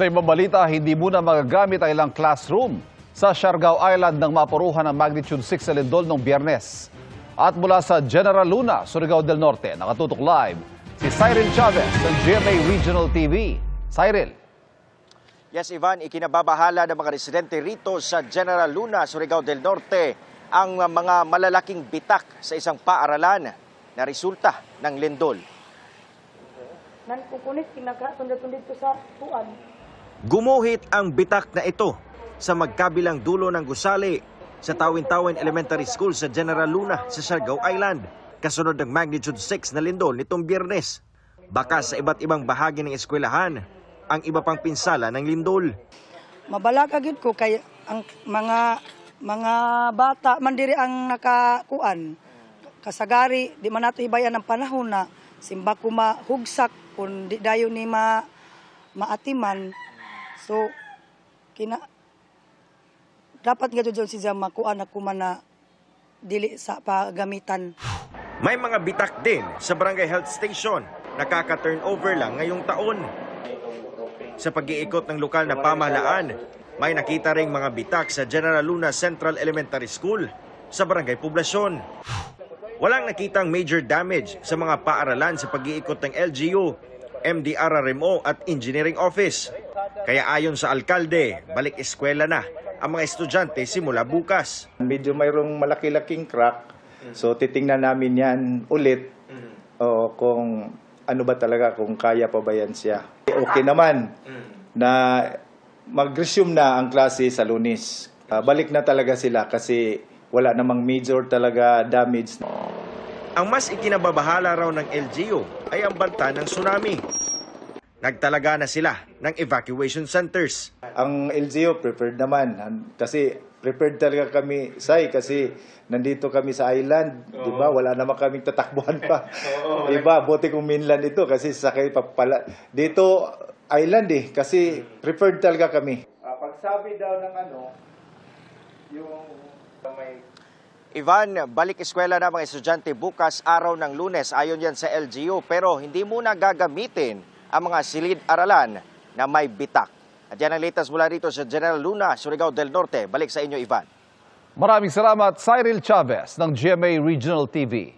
Sa ibang balita, hindi muna magagamit ang ilang classroom sa Siargao Island nang mapuruhan ng magnitude 6 na lindol noong Biyernes. At mula sa General Luna, Surigao del Norte, nakatutok live si Cyril Chavez ng GMA Regional TV. Cyril. Yes, Ivan, ikinababahala ng mga residente rito sa General Luna, Surigao del Norte ang mga malalaking bitak sa isang paaralan na resulta ng lindol. Gumuhit ang bitak na ito sa magkabilang dulo ng gusali sa Tawin-Tawin Elementary School sa General Luna sa Siargao Island, kasunod ng magnitude 6 na lindol nitong Biyernes. Baka sa iba't ibang bahagi ng eskwelahan ang iba pang pinsala ng lindol. Mabalakagid ko kay ang mga bata mandiri ang nakakuan. Kasagari di man nato hibayan ang panahon na simba ko mahugsak kun di dayon ni maatiman. So dapat nga jud siya makuan ako man na dili sa pagamitan. May mga bitak din sa Barangay Health Station, nakaka-turnover lang ngayong taon. Sa pag-iikot ng lokal na pamahalaan, may nakita ring mga bitak sa General Luna Central Elementary School sa Barangay Poblasyon. Walang nakitang major damage sa mga paaralan sa pag-iikot ng LGU, MDRRMO at Engineering Office. Kaya ayon sa alkalde, balik eskwela na ang mga estudyante simula bukas. Medyo mayroong malaki-laking crack, so titingnan namin yan ulit kung ano ba talaga, kung kaya pa ba yan siya. Okay naman na mag-resume na ang klase sa Lunes. Balik na talaga sila kasi wala namang major talaga damage. Ang mas ikinababahala raw ng LGU ay ang banta ng tsunami. Nagtalaga na sila ng evacuation centers. Ang LGU prepared naman kasi prepared talaga kami, kasi nandito kami sa island, di ba? Wala naman kaming tatakbuhan pa. Iba, buti kung mainland ito kasi sakay pa pala. Dito island kasi prepared talaga kami. Pagsabi daw ng yung may... Ivan, balik eskwela na mga estudyante bukas araw ng Lunes ayon yan sa LGU, pero hindi muna gagamitin ang mga silid-aralan na may bitak. At yan ang latest mula rito sa General Luna, Surigao del Norte. Balik sa inyo, Ivan. Maraming salamat, Cyril Chavez ng GMA Regional TV.